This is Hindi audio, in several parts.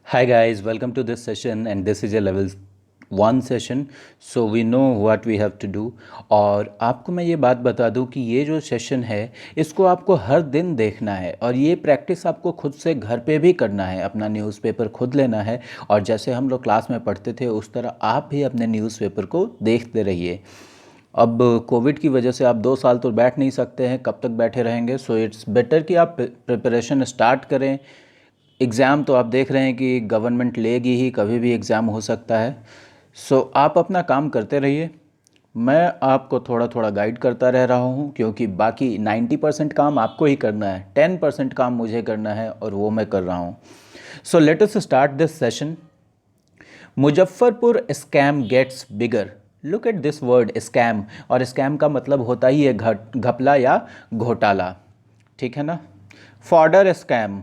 Hi guys, welcome to this session and this is a level 1 session. So we know what we have to do. और आपको मैं ये बात बता दूं कि ये जो सेशन है इसको आपको हर दिन देखना है और ये प्रैक्टिस आपको खुद से घर पे भी करना है। अपना न्यूज़पेपर खुद लेना है और जैसे हम लोग क्लास में पढ़ते थे उस तरह आप भी अपने न्यूज़पेपर को देखते रहिए। अब कोविड की वजह से आप 2 साल तो बैठ नहीं सकते हैं, कब तक बैठे रहेंगे। सो इट्स बेटर कि आप प्रिपरेशन स्टार्ट करें। एग्ज़ाम तो आप देख रहे हैं कि गवर्नमेंट लेगी ही, कभी भी एग्ज़ाम हो सकता है। सो आप अपना काम करते रहिए, मैं आपको थोड़ा थोड़ा गाइड करता रह रहा हूँ क्योंकि बाकी 90% काम आपको ही करना है, 10% काम मुझे करना है और वो मैं कर रहा हूँ। So let us start this session. Muzaffarpur scam gets bigger. Look at this word scam, और स्कैम का मतलब होता ही है घपला या घोटाला, ठीक है ना। फॉर्डर स्कैम,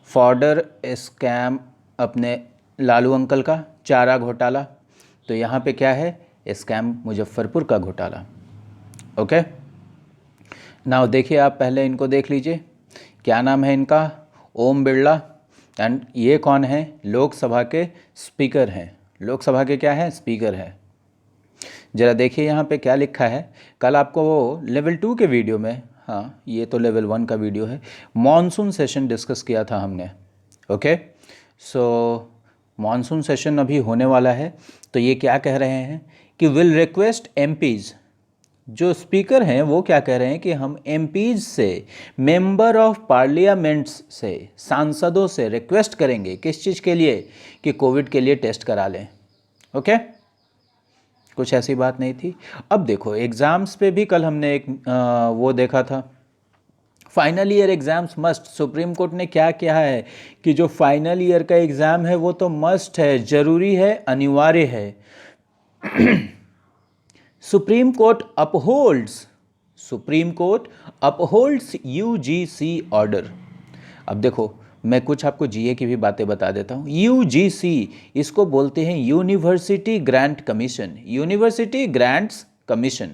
फॉर्डर स्कैम अपने लालू अंकल का चारा घोटाला, तो यहाँ पे क्या है, स्कैम मुजफ्फरपुर का घोटाला। ओके, नाउ देखिए, आप पहले इनको देख लीजिए, क्या नाम है इनका, ओम बिरला, एंड ये कौन है, लोकसभा के स्पीकर हैं। लोकसभा के क्या है, स्पीकर है। ज़रा देखिए यहाँ पे क्या लिखा है, कल आपको वो लेवल 2 के वीडियो में, हाँ ये तो लेवल 1 का वीडियो है, मॉनसून सेशन डिस्कस किया था हमने। ओके, सो मॉनसून सेशन अभी होने वाला है, तो ये क्या कह रहे हैं कि विल रिक्वेस्ट एमपीज़, जो स्पीकर हैं वो क्या कह रहे हैं कि हम एमपीज़ से, मेंबर ऑफ पार्लियामेंट्स से, सांसदों से रिक्वेस्ट करेंगे, किस चीज़ के लिए, कि कोविड के लिए टेस्ट करा लें। ओके, कुछ ऐसी बात नहीं थी। अब देखो एग्ज़ाम्स पे भी कल हमने एक वो देखा था, final year exams must. Supreme court ने क्या किया है कि जो फाइनल ईयर का एग्ज़ाम है वो तो मस्ट है, ज़रूरी है, अनिवार्य है। Supreme court upholds UGC order. अब देखो मैं कुछ आपको जीए की भी बातें बता देता हूँ। यूजीसी इसको बोलते हैं university grant commission, university grants commission.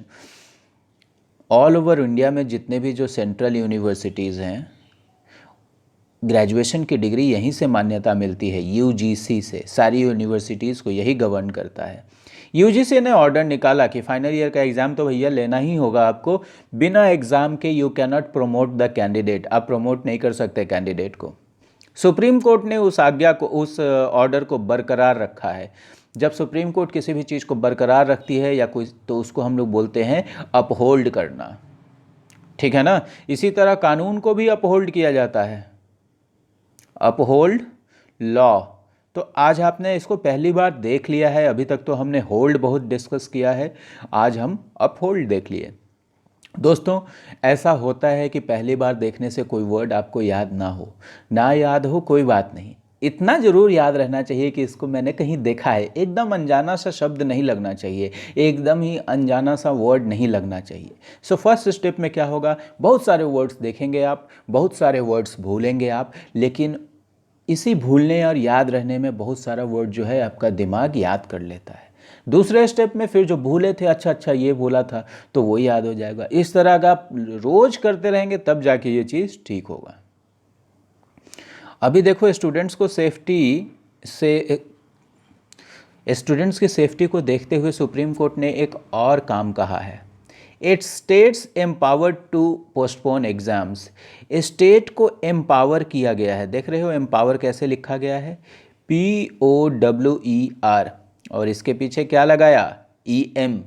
All over India में जितने भी जो सेंट्रल यूनिवर्सिटीज़ हैं, ग्रेजुएशन की डिग्री यहीं से मान्यता मिलती है, यूजीसी से। सारी यूनिवर्सिटीज़ को यही गवर्न करता है। यूजीसी ने ऑर्डर निकाला कि फाइनल ईयर का एग्ज़ाम तो भैया लेना ही होगा आपको, बिना एग्ज़ाम के you can not promote the candidate, आप प्रमोट नहीं कर सकते कैंडिडेट को। सुप्रीम कोर्ट ने उस आज्ञा को, उस ऑर्डर को बरकरार रखा है। जब सुप्रीम कोर्ट किसी भी चीज़ को बरकरार रखती है या कोई, तो उसको हम लोग बोलते हैं अपहोल्ड करना, ठीक है ना। इसी तरह कानून को भी अपहोल्ड किया जाता है, अपहोल्ड लॉ। तो आज आपने इसको पहली बार देख लिया है, अभी तक तो हमने होल्ड बहुत डिस्कस किया है, आज हम अपहोल्ड देख लिए। दोस्तों ऐसा होता है कि पहली बार देखने से कोई वर्ड आपको याद ना याद हो कोई बात नहीं, इतना ज़रूर याद रहना चाहिए कि इसको मैंने कहीं देखा है। एकदम अनजाना सा शब्द नहीं लगना चाहिए, एकदम ही अनजाना सा वर्ड नहीं लगना चाहिए। सो फर्स्ट स्टेप में क्या होगा, बहुत सारे वर्ड्स देखेंगे आप, बहुत सारे वर्ड्स भूलेंगे आप, लेकिन इसी भूलने और याद रहने में बहुत सारा वर्ड जो है आपका दिमाग याद कर लेता है। दूसरे स्टेप में फिर जो भूले थे, अच्छा ये बोला था, तो वो याद हो जाएगा। इस तरह का आप रोज करते रहेंगे तब जाके ये चीज़ ठीक होगा। अभी देखो स्टूडेंट्स की सेफ्टी को देखते हुए सुप्रीम कोर्ट ने एक और काम कहा है, it states empowered to postpone exams. State को एम्पावर किया गया है, देख रहे हो एम्पावर कैसे लिखा गया है, POWER, और इसके पीछे क्या लगाया, EM,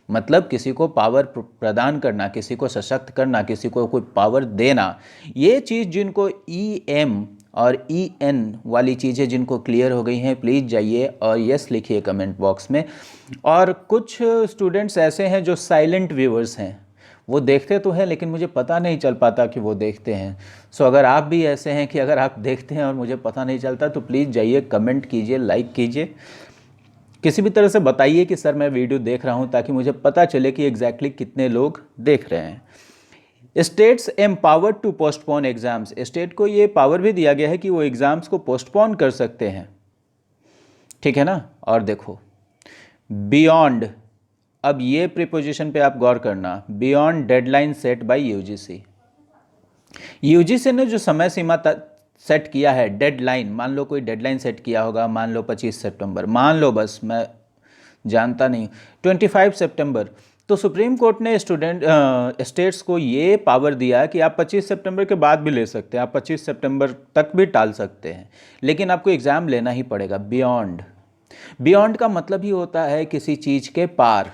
मतलब किसी को पावर प्रदान करना, किसी को सशक्त करना, किसी को कोई पावर देना। ये चीज़ जिनको EM और EN वाली चीज़ें जिनको क्लियर हो गई हैं, प्लीज़ जाइए और यस लिखिए कमेंट बॉक्स में। और कुछ स्टूडेंट्स ऐसे हैं जो साइलेंट व्यूअर्स हैं, वो देखते तो हैं लेकिन मुझे पता नहीं चल पाता कि वो देखते हैं। सो अगर आप भी ऐसे हैं कि अगर आप देखते हैं और मुझे पता नहीं चलता, तो प्लीज़ जाइए, कमेंट कीजिए, लाइक कीजिए, किसी भी तरह से बताइए कि सर मैं वीडियो देख रहा हूँ, ताकि मुझे पता चले कि एग्जैक्टली कितने लोग देख रहे हैं। States empowered to postpone exams, state को ये पावर भी दिया गया है कि वो एग्ज़ाम्स को पोस्टपोन कर सकते हैं, ठीक है ना। और देखो बियॉन्ड, अब ये प्रीपोजिशन पे आप गौर करना, beyond deadline set bye UGC. UGC ने जो समय सीमा सेट किया है डेडलाइन, मान लो कोई डेडलाइन सेट किया होगा, मान लो 25 सितंबर, मान लो, बस मैं जानता नहीं, 25 सितंबर, तो सुप्रीम कोर्ट ने स्टेट्स को ये पावर दिया कि आप 25 सितंबर के बाद भी ले सकते हैं, आप 25 सितंबर तक भी टाल सकते हैं, लेकिन आपको एग्ज़ाम लेना ही पड़ेगा बियॉन्ड। बियॉन्ड का मतलब ही होता है किसी चीज़ के पार,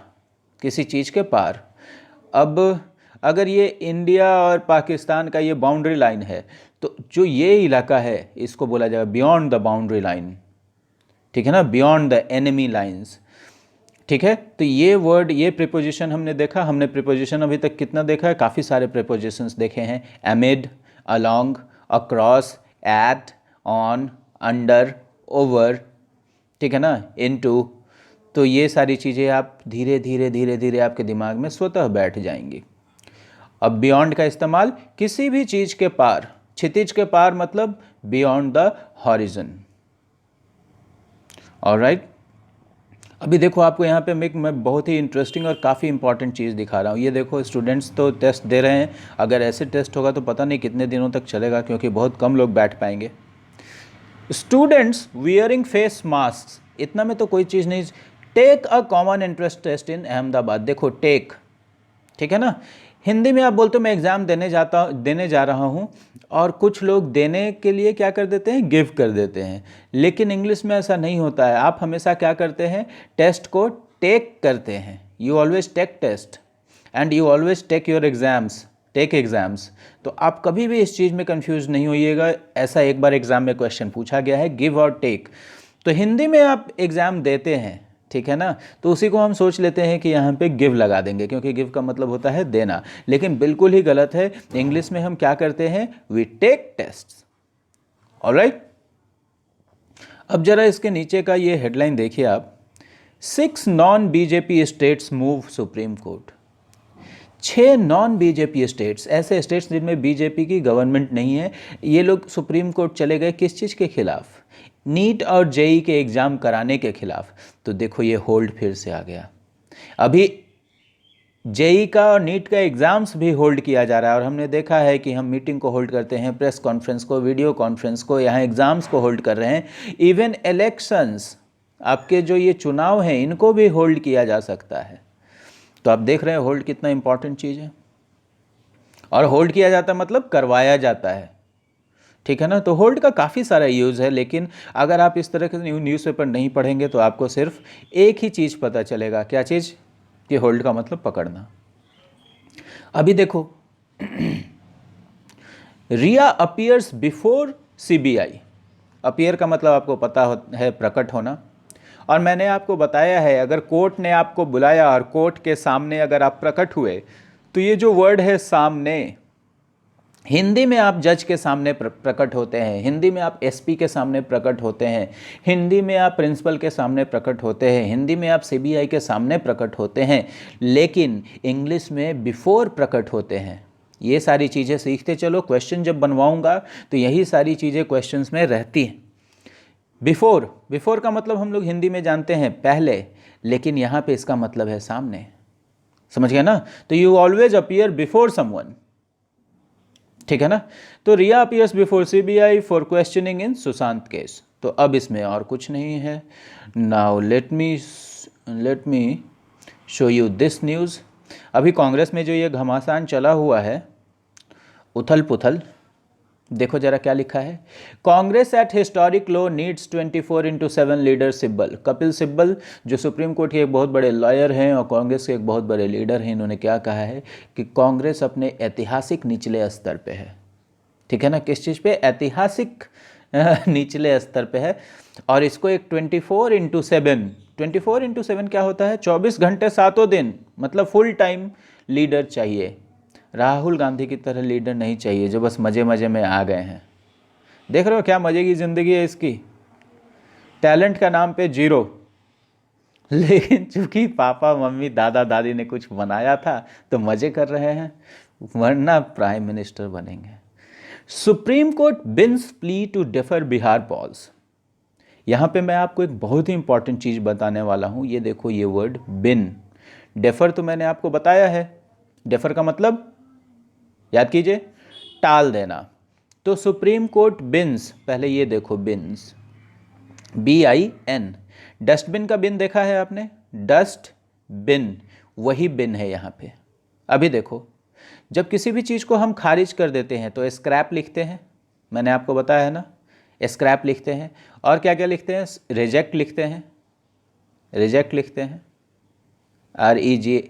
किसी चीज़ के पार। अब अगर ये इंडिया और पाकिस्तान का ये बाउंड्री लाइन है, तो जो ये इलाका है इसको बोला जाएगा बियॉन्ड द बाउंड्री लाइन, ठीक है ना, बियॉन्ड द एनिमी लाइन्स, ठीक है। तो ये वर्ड, ये प्रीपोजिशन हमने देखा, हमने प्रीपोजिशन अभी तक कितना देखा है, काफ़ी सारे प्रीपोजिशंस देखे हैं, amid, along, across, at, on, under, over, ठीक है ना, इनटू। तो ये सारी चीज़ें आप धीरे धीरे धीरे धीरे आपके दिमाग में स्वतः बैठ जाएंगी। अब बियॉन्ड का इस्तेमाल किसी भी चीज़ के पार, क्षितिज के पार मतलब बियॉन्ड द हॉरिजन, ऑलराइट। अभी देखो आपको यहाँ पे मैं बहुत ही इंटरेस्टिंग और काफ़ी इंपॉर्टेंट चीज़ दिखा रहा हूँ। ये देखो स्टूडेंट्स तो टेस्ट दे रहे हैं, अगर ऐसे टेस्ट होगा तो पता नहीं कितने दिनों तक चलेगा, क्योंकि बहुत कम लोग बैठ पाएंगे। स्टूडेंट्स वियरिंग फेस मास्क, इतना में तो कोई चीज़ नहीं। Take a common entrance test in Ahmedabad, देखो टेक, ठीक है ना, हिंदी में आप बोलते हो मैं एग्ज़ाम देने जा रहा हूँ, और कुछ लोग देने के लिए क्या कर देते हैं, गिव कर देते हैं, लेकिन इंग्लिश में ऐसा नहीं होता है। आप हमेशा क्या करते हैं, टेस्ट को टेक करते हैं। You always take test and you always take your exams, take exams. तो आप कभी भी इस चीज़ में कंफ्यूज नहीं होइएगा, ऐसा एक बार एग्ज़ाम में क्वेश्चन पूछा गया है, गिव और टेक। तो हिंदी में आप एग्ज़ाम देते हैं, ठीक है ना, तो उसी को हम सोच लेते हैं कि यहाँ पे गिव लगा देंगे, क्योंकि गिव का मतलब होता है देना, लेकिन बिल्कुल ही गलत है। इंग्लिश में हम क्या करते हैं, वी टेक टेस्ट्स, ऑलराइट। अब जरा इसके नीचे का ये हेडलाइन देखिए आप, 6 non BJP states move supreme court. 6 non BJP states, ऐसे स्टेट्स जिनमें बीजेपी की गवर्नमेंट नहीं है, ये लोग सुप्रीम कोर्ट चले गए किस चीज़ के खिलाफ, नीट और जेई के एग्ज़ाम कराने के खिलाफ। तो देखो ये होल्ड फिर से आ गया, अभी जेई का और नीट का एग्ज़ाम्स भी होल्ड किया जा रहा है, और हमने देखा है कि हम मीटिंग को होल्ड करते हैं, प्रेस कॉन्फ्रेंस को, वीडियो कॉन्फ्रेंस को, यहाँ एग्ज़ाम्स को होल्ड कर रहे हैं, इवन इलेक्शंस, आपके जो ये चुनाव हैं इनको भी होल्ड किया जा सकता है। तो आप देख रहे हैं होल्ड कितना इंपॉर्टेंट चीज़ है, और होल्ड किया जाता है मतलब करवाया जाता है, ठीक है ना। तो होल्ड का काफ़ी सारा यूज़ है, लेकिन अगर आप इस तरह के न्यूज़पेपर नहीं पढ़ेंगे तो आपको सिर्फ एक ही चीज़ पता चलेगा, क्या चीज़, कि होल्ड का मतलब पकड़ना। अभी देखो रिया अपीयर्स बिफोर सीबीआई, अपीयर का मतलब आपको पता है प्रकट होना, और मैंने आपको बताया है अगर कोर्ट ने आपको बुलाया और कोर्ट के सामने अगर आप प्रकट हुए, तो ये जो वर्ड है सामने, हिंदी में आप जज के सामने प्रकट होते हैं, हिंदी में आप एसपी के सामने प्रकट होते हैं, हिंदी में आप प्रिंसिपल के सामने प्रकट होते हैं, हिंदी में आप सीबीआई के सामने प्रकट होते हैं, लेकिन इंग्लिश में बिफोर प्रकट होते हैं। ये सारी चीज़ें सीखते चलो, क्वेश्चन जब बनवाऊंगा तो यही सारी चीज़ें क्वेश्चंस में रहती हैं। बिफोर, बिफोर का मतलब हम लोग हिंदी में जानते हैं पहले, लेकिन यहाँ पे इसका मतलब है सामने, समझ गया ना। तो you always appear before someone, ठीक है ना। तो Riya appears before CBI for questioning in Sushant case. तो अब इसमें और कुछ नहीं है। Now let me show you this news. अभी कांग्रेस में जो ये घमासान चला हुआ है, उथल पुथल, देखो जरा क्या लिखा है, कांग्रेस एट हिस्टोरिक लो नीड्स 24/7 लीडर सिब्बल। कपिल सिब्बल जो सुप्रीम कोर्ट के एक बहुत बड़े लॉयर हैं और कांग्रेस के एक बहुत बड़े लीडर हैं, इन्होंने क्या कहा है कि कांग्रेस अपने ऐतिहासिक निचले स्तर पे है, ठीक है ना। किस चीज़ पे, ऐतिहासिक निचले स्तर पे है, और इसको एक 24/7 क्या होता है, 24 घंटे 7 दिन, मतलब फुल टाइम लीडर चाहिए। राहुल गांधी की तरह लीडर नहीं चाहिए जो बस मज़े मज़े में आ गए हैं। देख रहे हो क्या मज़े की ज़िंदगी है इसकी, टैलेंट का नाम पे जीरो, लेकिन चूंकि पापा मम्मी दादा दादी ने कुछ बनाया था तो मज़े कर रहे हैं, वरना प्राइम मिनिस्टर बनेंगे। Supreme court bins plea to defer Bihar polls. यहाँ पे मैं आपको एक बहुत ही इंपॉर्टेंट चीज़ बताने वाला हूँ। ये देखो ये वर्ड बिन, डेफर तो मैंने आपको बताया है, डेफर का मतलब याद कीजिए, टाल देना। तो सुप्रीम कोर्ट बिन्स, पहले ये देखो बिन्स, BIN, डस्टबिन का बिन देखा है आपने, डस्ट बिन, वही बिन है यहाँ पे। अभी देखो, जब किसी भी चीज़ को हम खारिज कर देते हैं तो स्क्रैप लिखते हैं, मैंने आपको बताया है ना, स्क्रैप लिखते हैं। और क्या क्या लिखते हैं, रिजेक्ट लिखते हैं, रिजेक्ट लिखते हैं, REG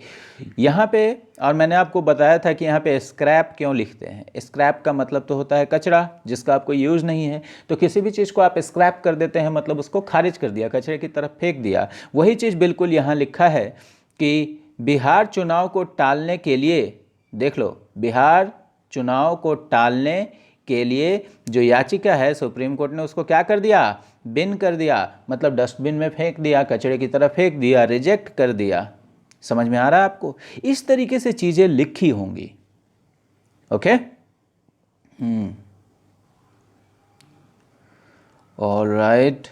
यहाँ पे। और मैंने आपको बताया था कि यहाँ पे स्क्रैप क्यों लिखते हैं। स्क्रैप का मतलब तो होता है कचरा, जिसका आपको यूज़ नहीं है। तो किसी भी चीज़ को आप स्क्रैप कर देते हैं मतलब उसको खारिज कर दिया, कचरे की तरफ फेंक दिया। वही चीज़ बिल्कुल यहाँ लिखा है कि बिहार चुनाव को टालने के लिए, देख लो, बिहार चुनाव को टालने के लिए जो याचिका है सुप्रीम कोर्ट ने उसको क्या कर दिया, बिन कर दिया, मतलब डस्टबिन में फेंक दिया, कचरे की तरफ फेंक दिया, रिजेक्ट कर दिया। समझ में आ रहा है आपको? इस तरीके से चीजें लिखी होंगी। Okay, alright.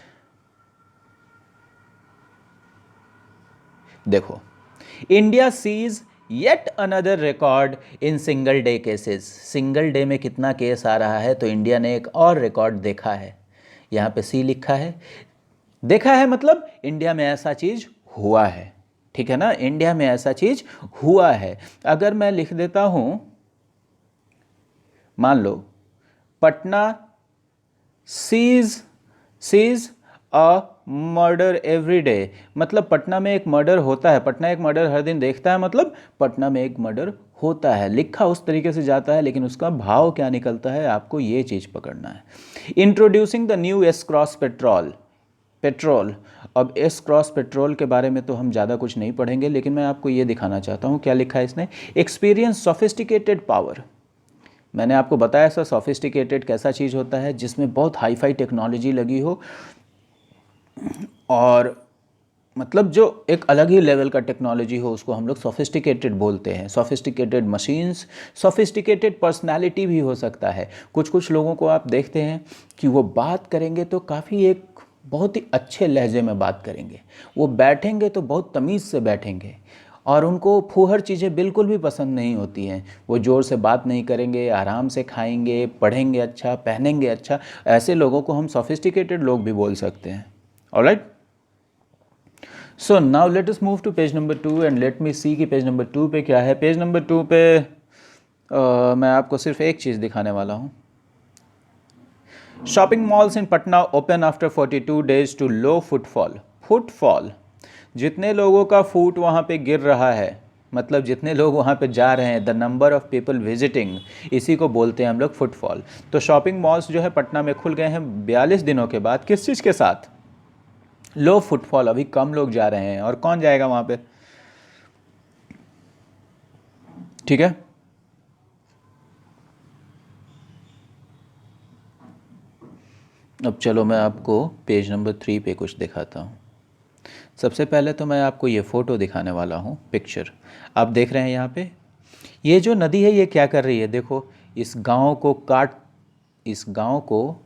देखो, India sees yet another record in single day cases. Single day में कितना केस आ रहा है, तो इंडिया ने एक और रिकॉर्ड देखा है। यहाँ पे सी लिखा है, देखा है मतलब इंडिया में ऐसा चीज हुआ है, ठीक है ना, इंडिया में ऐसा चीज हुआ है। अगर मैं लिख देता हूं, मान लो Patna sees a murder every day, मतलब पटना में एक मर्डर होता है, पटना एक मर्डर हर दिन देखता है, मतलब पटना में एक मर्डर होता है। लिखा उस तरीके से जाता है, लेकिन उसका भाव क्या निकलता है आपको ये चीज पकड़ना है। Introducing the new S cross petrol. अब एस क्रॉस पेट्रोल के बारे में तो हम ज़्यादा कुछ नहीं पढ़ेंगे, लेकिन मैं आपको ये दिखाना चाहता हूँ। क्या लिखा है इसने, एक्सपीरियंस सोफिस्टिकेटेड पावर। मैंने आपको बताया सर सोफिस्टिकेटेड कैसा चीज़ होता है, जिसमें बहुत हाई फाई टेक्नोलॉजी लगी हो, और मतलब जो एक अलग ही लेवल का टेक्नोलॉजी हो, उसको हम लोग सोफिस्टिकेटेड बोलते हैं। सोफिस्टिकेटेड मशीन्स, सोफिस्टिकेटेड पर्सनालिटी भी हो सकता है। कुछ कुछ लोगों को आप देखते हैं कि वो बात करेंगे तो काफ़ी एक बहुत ही अच्छे लहजे में बात करेंगे, वो बैठेंगे तो बहुत तमीज़ से बैठेंगे, और उनको फूहड़ चीज़ें बिल्कुल भी पसंद नहीं होती हैं। वो ज़ोर से बात नहीं करेंगे, आराम से खाएंगे, पढ़ेंगे अच्छा, पहनेंगे अच्छा। ऐसे लोगों को हम सोफिस्टिकेटेड लोग भी बोल सकते हैं। Alright, so now let us move to page number 2 and let me see कि पेज नंबर 2 पे क्या है। पेज नंबर 2 पे मैं आपको सिर्फ एक चीज़ दिखाने वाला हूँ। Shopping malls in Patna open after 42 days to low footfall. जितने लोगों का फूट वहाँ पे गिर रहा है, मतलब जितने लोग वहाँ पे जा रहे हैं, the number of people visiting, इसी को बोलते हैं हम लोग फुटफॉल। तो शॉपिंग मॉल्स जो है पटना में खुल गए हैं 42 दिनों के बाद। किस चीज़ के साथ, लो फुटफॉल, अभी कम लोग जा रहे हैं। और कौन जाएगा वहाँ पे, ठीक है। अब चलो मैं आपको पेज नंबर 3 पे कुछ दिखाता हूँ। सबसे पहले तो मैं आपको ये फ़ोटो दिखाने वाला हूँ, पिक्चर आप देख रहे हैं यहाँ पे। ये जो नदी है ये क्या कर रही है, देखो इस गांव को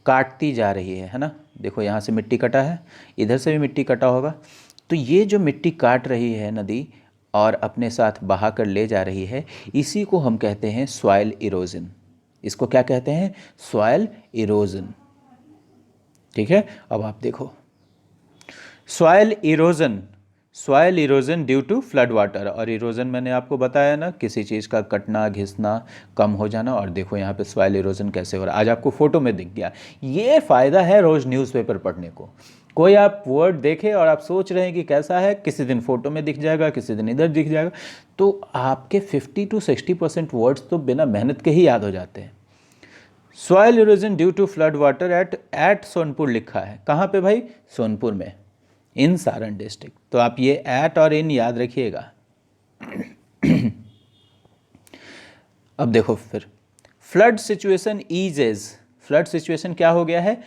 काटती जा रही है ना। देखो यहाँ से मिट्टी कटा है, इधर से भी मिट्टी कटा होगा। तो ये जो मिट्टी काट रही है नदी और अपने साथ बहा कर ले जा रही है, इसी को हम कहते हैं सॉइल इरोजन। इसको क्या कहते हैं, सॉइल इरोजन, ठीक है। अब आप देखो, soil erosion due to flood water. और इरोजन मैंने आपको बताया ना, किसी चीज़ का कटना, घिसना, कम हो जाना। और देखो यहाँ पे सॉइल इरोजन कैसे हो रहा है, आज आपको फोटो में दिख गया। ये फ़ायदा है रोज़ न्यूज़पेपर पढ़ने को। कोई आप वर्ड देखे और आप सोच रहे हैं कि कैसा है, किसी दिन फोटो में दिख जाएगा, किसी दिन इधर दिख जाएगा, तो आपके 50 to 60% वर्ड्स तो बिना मेहनत के ही याद हो जाते हैं। Soil erosion due to flood water at Sonpur लिखा है। कहाँ पे भाई, सोनपुर में, इन सारण डिस्ट्रिक्ट। तो आप ये एट और इन याद रखिएगा। अब देखो फिर, flood situation eases. Flood situation क्या हो गया है,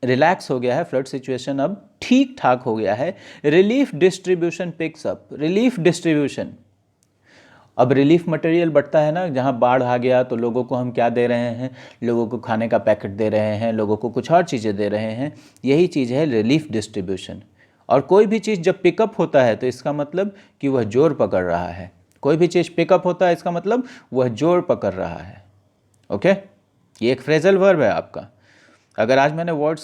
रिलैक्स हो गया है। फ्लड सिचुएशन अब ठीक ठाक हो गया है। Relief distribution picks up. Relief distribution, अब रिलीफ मटेरियल बढ़ता है ना। जहाँ बाढ़ आ गया तो लोगों को हम क्या दे रहे हैं, लोगों को खाने का पैकेट दे रहे हैं, लोगों को कुछ और चीज़ें दे रहे हैं। यही चीज़ है रिलीफ डिस्ट्रीब्यूशन। और कोई भी चीज़ जब पिकअप होता है तो इसका मतलब कि वह जोर पकड़ रहा है। कोई भी चीज़ पिकअप होता है इसका मतलब वह जोर पकड़ रहा है। ओके, ये एक फ्रेजल वर्ब है आपका। अगर आज मैंने वर्ड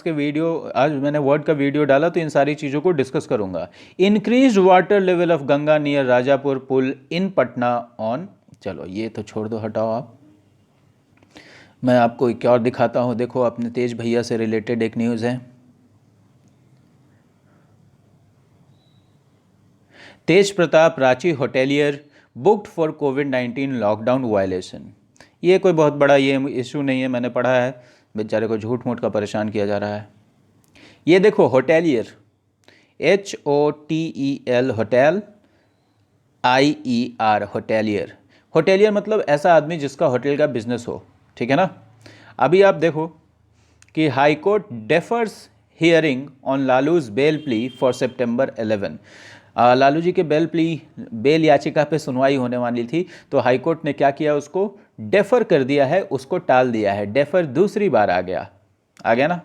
का वीडियो डाला तो इन सारी चीज़ों को डिस्कस करूंगा। Increase water level of Ganga near Rajapur pul in Patna on, चलो ये तो छोड़ दो, हटाओ आप। मैं आपको एक और दिखाता हूँ, देखो अपने तेज भैया से रिलेटेड एक न्यूज़ है। Tej Pratap Ranchi hotelier booked for कोविड-19 लॉकडाउन वायलेशन। ये कोई बहुत बड़ा ये इशू नहीं है, मैंने पढ़ा है, बेचारे को झूठ मूठ का परेशान किया जा रहा है। ये देखो hotelier, HOTEL hotel, IER hotelier. Hotelier मतलब ऐसा आदमी जिसका होटल का बिजनेस हो, ठीक है ना। अभी आप देखो कि high court defers hearing on Lalu's bail plea for September 11। Lalu ji के बेल याचिका पे सुनवाई होने वाली थी, तो हाई कोर्ट ने क्या किया, उसको डेफर कर दिया है, उसको टाल दिया है। डेफर दूसरी बार आ गया ना।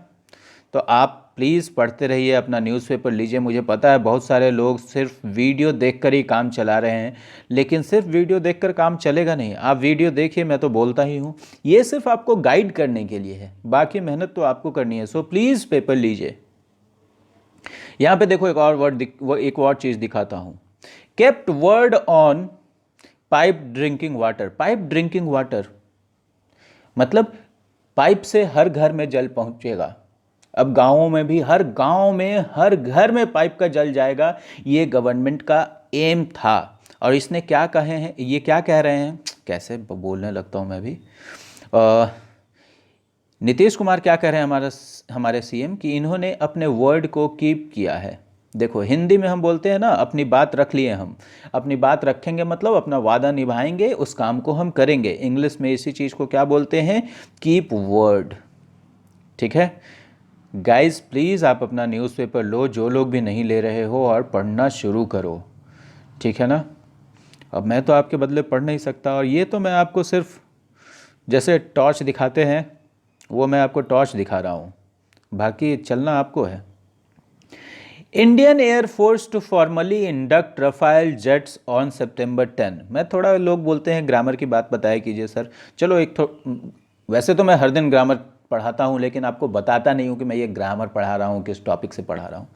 तो आप प्लीज़ पढ़ते रहिए, अपना न्यूज़पेपर लीजिए। मुझे पता है बहुत सारे लोग सिर्फ वीडियो देखकर ही काम चला रहे हैं, लेकिन सिर्फ वीडियो देखकर काम चलेगा नहीं। आप वीडियो देखिए, मैं तो बोलता ही हूँ, ये सिर्फ आपको गाइड करने के लिए है, बाकी मेहनत तो आपको करनी है। सो प्लीज़ पेपर लीजिए। यहाँ पे देखो एक और चीज़ दिखाता हूँ। Kept word on pipe drinking water. Pipe drinking water मतलब पाइप से हर घर में जल पहुँचेगा। अब गाँवों में भी, हर गाँव में, हर घर में पाइप का जल जाएगा, ये गवर्नमेंट का एम था। और इसने क्या कहे हैं, ये क्या कह रहे हैं, कैसे बोलने लगता हूँ मैं भी। नीतीश कुमार क्या कह रहे हैं हमारे सीएम, कि इन्होंने अपने वर्ड को कीप किया है। देखो हिंदी में हम बोलते हैं ना, अपनी बात रख लिए, हम अपनी बात रखेंगे मतलब अपना वादा निभाएंगे, उस काम को हम करेंगे। इंग्लिश में इसी चीज़ को क्या बोलते हैं, कीप वर्ड। ठीक है गाइस, प्लीज़ आप अपना न्यूज़पेपर लो, जो लोग भी नहीं ले रहे हो, और पढ़ना शुरू करो, ठीक है ना। अब मैं तो आपके बदले पढ़ नहीं सकता, और ये तो मैं आपको सिर्फ जैसे टॉर्च दिखाते हैं, वो मैं आपको टॉर्च दिखा रहा हूँ, बाकी चलना आपको है। Indian air force to formally induct Rafale jets on September 10। मैं थोड़ा, लोग बोलते हैं ग्रामर की बात बताया कीजिए सर। चलो वैसे तो मैं हर दिन ग्रामर पढ़ाता हूँ, लेकिन आपको बताता नहीं हूँ कि मैं ये ग्रामर पढ़ा रहा हूँ, किस टॉपिक से पढ़ा रहा हूँ।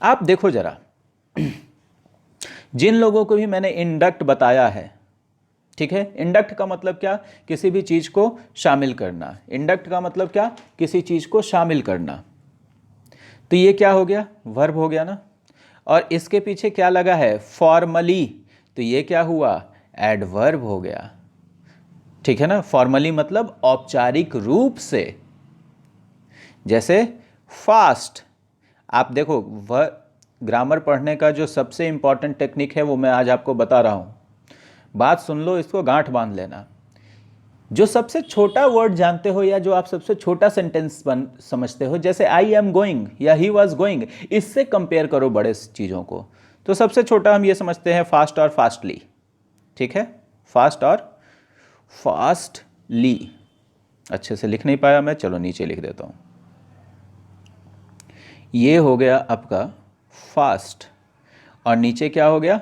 आप देखो ज़रा, जिन लोगों को भी मैंने इंडक्ट बताया है, ठीक है, इंडक्ट का मतलब क्या, किसी भी चीज़ को शामिल करना। इंडक्ट का मतलब क्या, किसी चीज़ को शामिल करना। तो ये क्या हो गया, वर्ब हो गया ना। और इसके पीछे क्या लगा है, फॉर्मली, तो ये क्या हुआ, एडवर्ब हो गया, ठीक है ना। फॉर्मली मतलब औपचारिक रूप से। जैसे फास्ट, आप देखो ग्रामर पढ़ने का जो सबसे इंपॉर्टेंट टेक्निक है वो मैं आज आपको बता रहा हूँ, बात सुन लो, इसको गांठ बांध लेना। जो सबसे छोटा वर्ड जानते हो, या जो आप सबसे छोटा सेंटेंस समझते हो, जैसे आई एम गोइंग या ही वॉज गोइंग, इससे कंपेयर करो बड़े चीज़ों को, तो सबसे छोटा हम ये समझते हैं फास्ट और फास्टली, ठीक है, फास्ट और फास्टली। अच्छे से लिख नहीं पाया मैं, चलो नीचे लिख देता हूँ। ये हो गया आपका फास्ट, और नीचे क्या हो गया,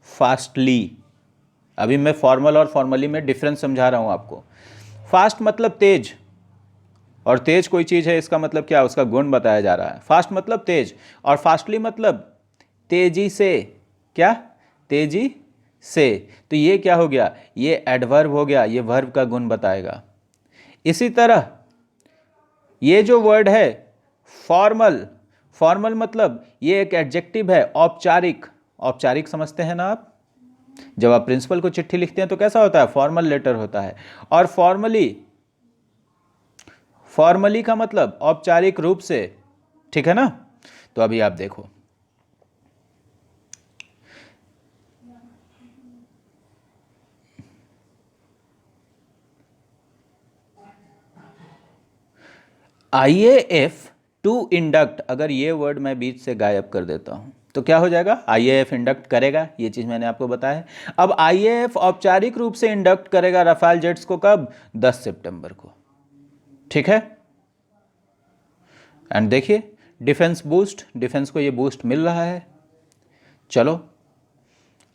फास्टली। अभी मैं फॉर्मल और फॉर्मली में डिफरेंस समझा रहा हूं आपको। फास्ट मतलब तेज, और तेज कोई चीज़ है, इसका मतलब क्या, उसका गुण बताया जा रहा है। फास्ट मतलब तेज, और फास्टली मतलब तेजी से, क्या, तेजी से। तो ये क्या हो गया, ये एडवर्ब हो गया, ये वर्ब का गुण बताएगा। इसी तरह ये जो वर्ड है फॉर्मल, फॉर्मल मतलब ये एक एडजेक्टिव है, औपचारिक। औपचारिक समझते हैं ना आप, जब आप प्रिंसिपल को चिट्ठी लिखते हैं तो कैसा होता है, फॉर्मल लेटर होता है। और फॉर्मली, फॉर्मली का मतलब औपचारिक रूप से, ठीक है ना। तो अभी आप देखो, IAF टू इंडक्ट, अगर ये वर्ड मैं बीच से गायब कर देता हूं तो क्या हो जाएगा, IAF इंडक्ट करेगा, ये चीज़ मैंने आपको बताया है। अब IAF औपचारिक रूप से इंडक्ट करेगा राफेल जेट्स को, कब, 10 सितंबर को, ठीक है। एंड देखिए डिफेंस बूस्ट, डिफेंस को ये बूस्ट मिल रहा है। चलो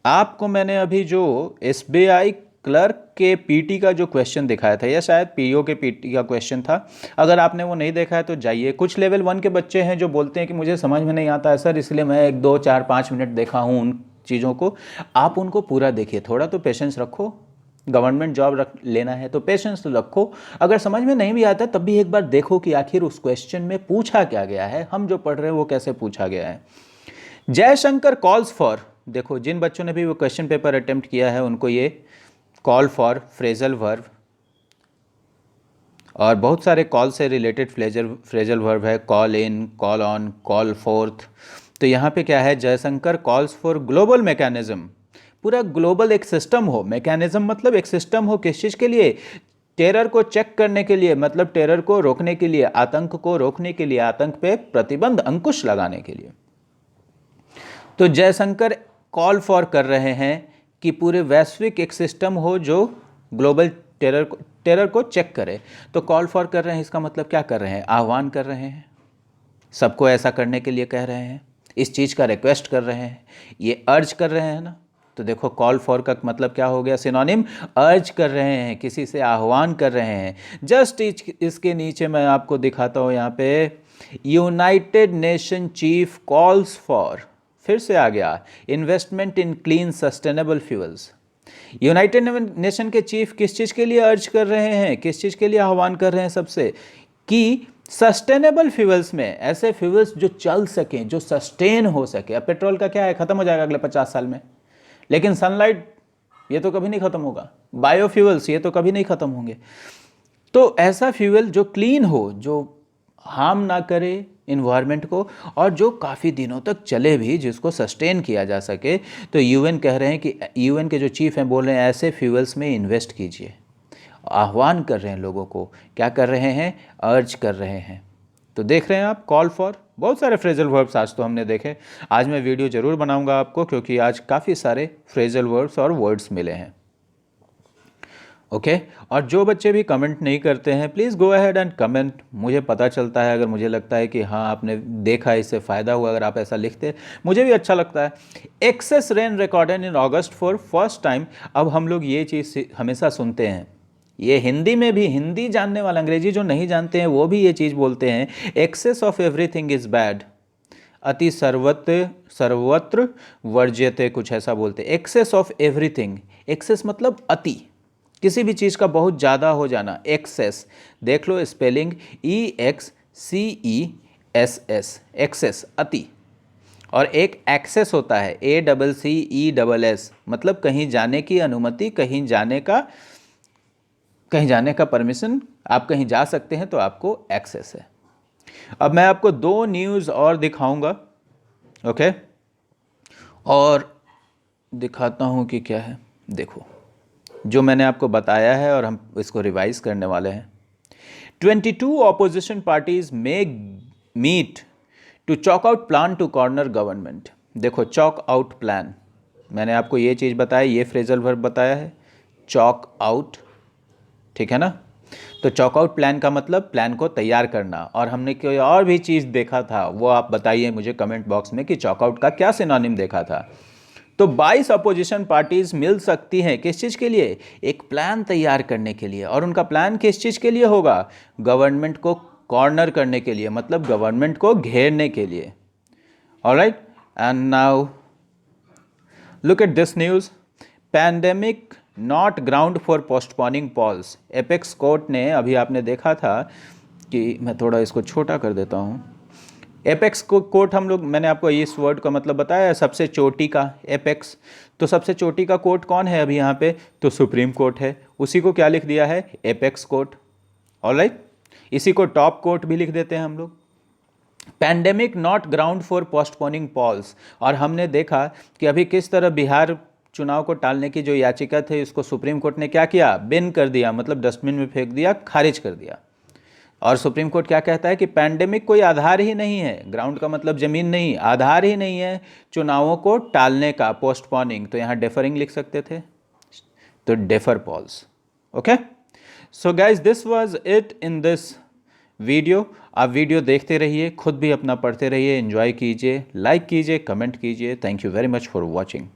आपको मैंने अभी जो SBI क्लर्क के पीटी का जो क्वेश्चन दिखाया था, या शायद पीओ के पीटी का क्वेश्चन था। अगर आपने वो नहीं देखा है तो जाइए। कुछ लेवल 1 के बच्चे हैं जो बोलते हैं कि मुझे समझ में नहीं आता है सर, इसलिए मैं 1 2 4 5 मिनट देखा हूँ उन चीज़ों को। आप उनको पूरा देखिए, थोड़ा तो पेशेंस रखो। गवर्नमेंट जॉब लेना है तो पेशेंस तो रखो। अगर समझ में नहीं भी आता तब भी एक बार देखो कि आखिर उस क्वेश्चन में पूछा क्या गया है, हम जो पढ़ रहे हैं वो कैसे पूछा गया है। जयशंकर कॉल्स फॉर, देखो जिन बच्चों ने भी वो क्वेश्चन पेपर अटेम्प्ट किया है उनको ये कॉल फॉर फ्रेजल वर्ब और बहुत सारे कॉल से रिलेटेड फ्रेजल वर्ब है, call in, call on, call fourth. तो यहाँ पे क्या है, Jaishankar calls for global mechanism, पूरा ग्लोबल एक सिस्टम हो। मैकेनिज्म मतलब एक सिस्टम हो, किस चीज़ के लिए, टेरर को चेक करने के लिए, मतलब टेरर को रोकने के लिए, आतंक को रोकने के लिए, आतंक पे प्रतिबंध, अंकुश लगाने के लिए। तो जयशंकर कॉल फॉर कर रहे हैं कि पूरे वैश्विक एक सिस्टम हो जो ग्लोबल टेरर को चेक करे। तो कॉल फॉर कर रहे हैं, इसका मतलब क्या कर रहे हैं, आह्वान कर रहे हैं, सबको ऐसा करने के लिए कह रहे हैं, इस चीज़ का रिक्वेस्ट कर रहे हैं, ये अर्ज कर रहे हैं ना। तो देखो कॉल फॉर का मतलब क्या हो गया, सिनोनिम, अर्ज कर रहे हैं, किसी से आह्वान कर रहे हैं। जस्ट इसके नीचे मैं आपको दिखाता हूँ यहाँ पे, United nation chief calls for, फिर से आ गया, investment in clean sustainable fuels. United nation के चीफ किस चीज़ के लिए अर्ज कर रहे हैं, किस चीज़ के लिए आह्वान कर रहे हैं सबसे, कि सस्टेनेबल फ्यूल्स में, ऐसे फ्यूल्स जो चल सकें, जो सस्टेन हो सके। अब पेट्रोल का क्या है, ख़त्म हो जाएगा अगले 50 साल में, लेकिन सनलाइट ये तो कभी नहीं ख़त्म होगा, बायोफ्यूल्स ये तो कभी नहीं ख़त्म होंगे। तो ऐसा फ्यूल जो क्लीन हो, जो हार्म ना करे इन्वायरमेंट को, और जो काफ़ी दिनों तक चले भी, जिसको सस्टेन किया जा सके। तो यूएन कह रहे हैं कि, यूएन के जो चीफ हैं बोल रहे हैं ऐसे फ्यूल्स में इन्वेस्ट कीजिए, आह्वान कर रहे हैं लोगों को, क्या कर रहे हैं, अर्ज कर रहे हैं। तो देख रहे हैं आप, कॉल फॉर, बहुत सारे फ्रेजल वर्ब्स आज तो हमने देखे। आज मैं वीडियो ज़रूर बनाऊंगा आपको, क्योंकि आज काफ़ी सारे फ्रेजल वर्ब्स और वर्ड्स मिले हैं। ओके और जो बच्चे भी कमेंट नहीं करते हैं, please go ahead and comment. मुझे पता चलता है, अगर मुझे लगता है कि हाँ आपने देखा, इससे फ़ायदा हुआ, अगर आप ऐसा लिखते मुझे भी अच्छा लगता है। Excess rain recorded in August for first time. अब हम लोग ये चीज़ हमेशा सुनते हैं, ये हिंदी में भी, हिंदी जानने वाला, अंग्रेजी जो नहीं जानते हैं वो भी ये चीज़ बोलते हैं, excess of everything is bad, अति सर्वत्र वर्ज्यते, कुछ ऐसा बोलते हैं। एक्सेस ऑफ एवरीथिंग, एक्सेस मतलब अति, किसी भी चीज़ का बहुत ज़्यादा हो जाना, एक्सेस। देख लो स्पेलिंग, EXCESS, एक्सेस, अति। और एक एक्सेस होता है, ACCESS, मतलब कहीं जाने की अनुमति, कहीं जाने का परमिशन, आप कहीं जा सकते हैं तो आपको एक्सेस है। अब मैं आपको 2 न्यूज़ और दिखाऊंगा, ओके, और दिखाता हूं कि क्या है। देखो जो मैंने आपको बताया है और हम इसको रिवाइज करने वाले हैं। 22 opposition parties may meet to chalk out plan to corner government. देखो चॉक आउट प्लान, मैंने आपको ये चीज़ बताया, ये फ्रेजल वर्ब बताया है, चॉक आउट, ठीक है ना। तो चॉक आउट प्लान का मतलब प्लान को तैयार करना। और हमने कोई और भी चीज़ देखा था, वो आप बताइए मुझे कमेंट बॉक्स में कि चॉक आउट का क्या सिनोनिम देखा था। तो 22 अपोजिशन पार्टीज मिल सकती हैं, किस चीज़ के लिए, एक प्लान तैयार करने के लिए। और उनका प्लान किस चीज़ के लिए होगा, गवर्नमेंट को कॉर्नर करने के लिए, मतलब गवर्नमेंट को घेरने के लिए। Alright, and now look at this news, pandemic not ground for postponing polls. Apex court ने, अभी आपने देखा था कि, मैं थोड़ा इसको छोटा कर देता हूँ, एपेक्स कोर्ट, हम लोग, मैंने आपको इस वर्ड का मतलब बताया, सबसे चोटी का, एपेक्स। तो सबसे चोटी का कोर्ट कौन है अभी यहाँ पे, तो सुप्रीम कोर्ट है, उसी को क्या लिख दिया है, एपेक्स कोर्ट। ऑलराइट, इसी को टॉप कोर्ट भी लिख देते हैं हम लोग। Pandemic not ground for postponing polls. और हमने देखा कि अभी किस तरह बिहार चुनाव को टालने की जो याचिका थी, उसको सुप्रीम कोर्ट ने क्या किया, बिन कर दिया, मतलब डस्टबिन में फेंक दिया, खारिज कर दिया। और सुप्रीम कोर्ट क्या कहता है कि पैंडेमिक कोई आधार ही नहीं है, ग्राउंड का मतलब ज़मीन नहीं, आधार ही नहीं है चुनावों को टालने का, पोस्टपोनिंग। तो यहाँ डेफरिंग लिख सकते थे, तो डेफर पॉल्स। Okay, so guys this was it in this video. आप वीडियो देखते रहिए, खुद भी अपना पढ़ते रहिए, एंजॉय कीजिए, लाइक कीजिए, कमेंट कीजिए। Thank you very much for watching.